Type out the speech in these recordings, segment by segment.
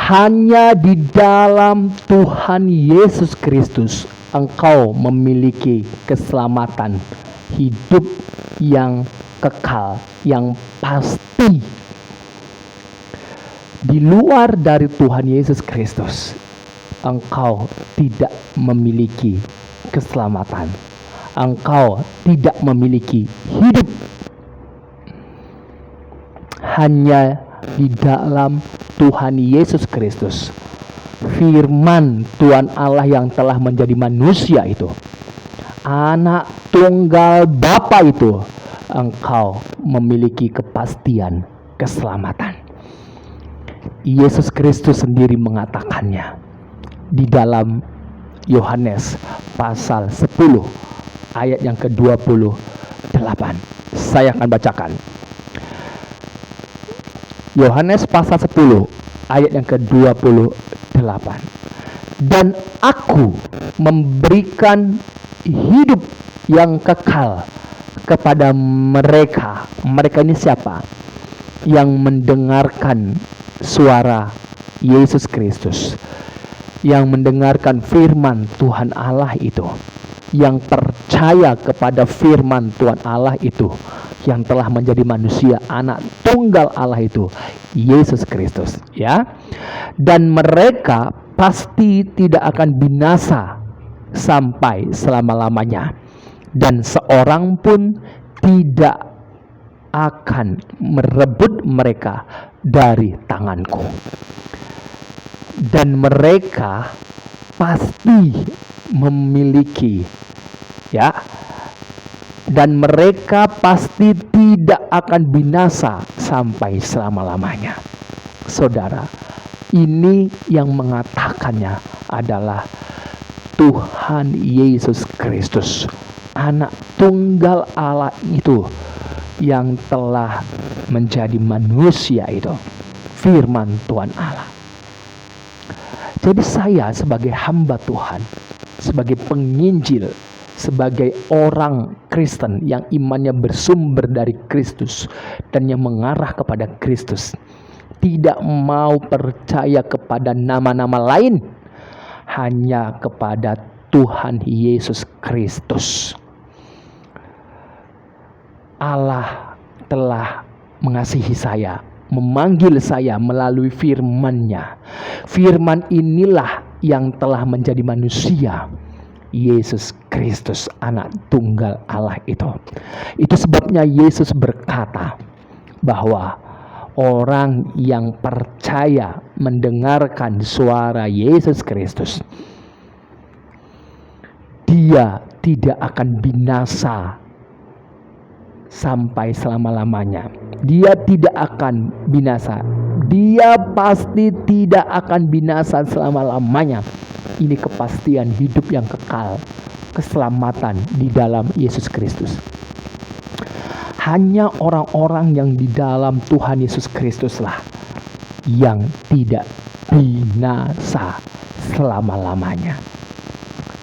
Hanya di dalam Tuhan Yesus Kristus engkau memiliki keselamatan, hidup yang kekal, yang pasti. Di luar dari Tuhan Yesus Kristus, engkau tidak memiliki keselamatan. Engkau tidak memiliki hidup. Hanya di dalam Tuhan Yesus Kristus, firman Tuhan Allah yang telah menjadi manusia itu, anak tunggal Bapa itu, engkau memiliki kepastian keselamatan. Yesus Kristus sendiri mengatakannya di dalam Yohanes pasal 10 ayat yang ke-28. Saya akan bacakan. Yohanes pasal 10 ayat yang ke-28. Dan aku memberikan hidup yang kekal kepada mereka. Mereka ini siapa? Yang mendengarkan suara Yesus Kristus, yang mendengarkan firman Tuhan Allah itu, yang percaya kepada firman Tuhan Allah itu, yang telah menjadi manusia, anak tunggal Allah itu, Yesus Kristus, ya. Dan mereka pasti tidak akan binasa sampai selama-lamanya, dan seorang pun tidak akan merebut mereka dari tanganku. Dan mereka pasti memiliki, ya, dan mereka pasti tidak akan binasa sampai selama-lamanya. Saudara, ini yang mengatakannya adalah Tuhan Yesus Kristus, anak tunggal Allah itu, yang telah menjadi manusia itu, firman Tuhan Allah. Jadi saya sebagai hamba Tuhan, sebagai penginjil, sebagai orang Kristen yang imannya bersumber dari Kristus dan yang mengarah kepada Kristus, tidak mau percaya kepada nama-nama lain, hanya kepada Tuhan Yesus Kristus. Allah telah mengasihi saya, memanggil saya melalui firman-Nya. Firman inilah yang telah menjadi manusia, Yesus Kristus, anak tunggal Allah itu. Itu sebabnya Yesus berkata bahwa orang yang percaya mendengarkan suara Yesus Kristus, dia tidak akan binasa sampai selama-lamanya. Dia tidak akan binasa. Dia pasti tidak akan binasa selama-lamanya. Ini kepastian hidup yang kekal, keselamatan di dalam Yesus Kristus. Hanya orang-orang yang di dalam Tuhan Yesus Kristuslah yang tidak binasa selama-lamanya.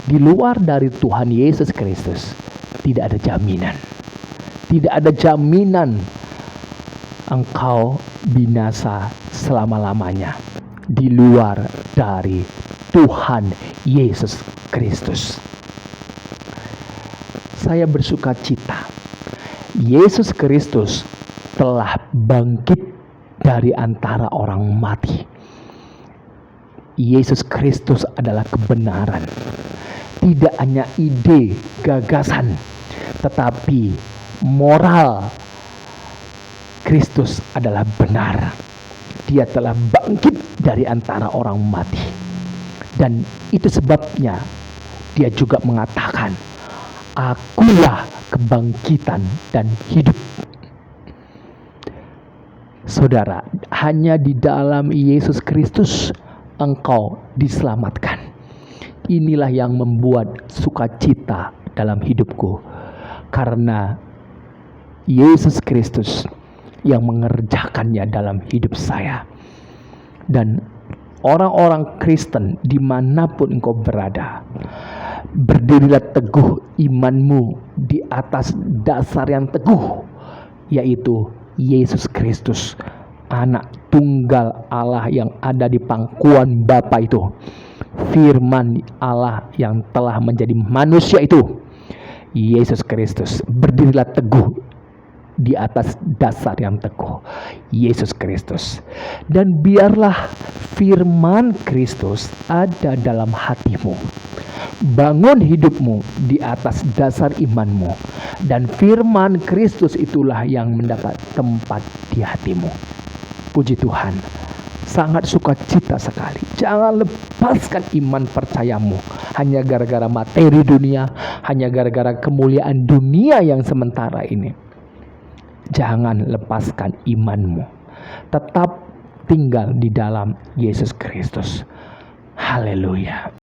Di luar dari Tuhan Yesus Kristus tidak ada jaminan. Tidak ada jaminan engkau binasa selama-lamanya di luar dari Tuhan Yesus Kristus. Saya bersuka cita, Yesus Kristus telah bangkit dari antara orang mati. Yesus Kristus adalah kebenaran. Tidak hanya ide, gagasan, tetapi moral. Kristus adalah benar. Dia telah bangkit dari antara orang mati. Dan itu sebabnya dia juga mengatakan, akulah kebangkitan dan hidup. Saudara, hanya di dalam Yesus Kristus engkau diselamatkan. Inilah yang membuat sukacita dalam hidupku, karena Yesus Kristus yang mengerjakannya dalam hidup saya. Dan orang-orang Kristen dimanapun engkau berada, berdirilah teguh imanmu di atas dasar yang teguh, yaitu Yesus Kristus, anak tunggal Allah yang ada di pangkuan Bapa itu, firman Allah yang telah menjadi manusia itu, Yesus Kristus. Berdirilah teguh di atas dasar yang teguh, Yesus Kristus. Dan biarlah firman Kristus ada dalam hatimu. Bangun hidupmu di atas dasar imanmu, dan firman Kristus itulah yang mendapat tempat di hatimu. Puji Tuhan, sangat sukacita sekali. Jangan lepaskan iman percayamu hanya gara-gara materi dunia, hanya gara-gara kemuliaan dunia yang sementara ini. Jangan lepaskan imanmu. Tetap tinggal di dalam Yesus Kristus. Haleluya.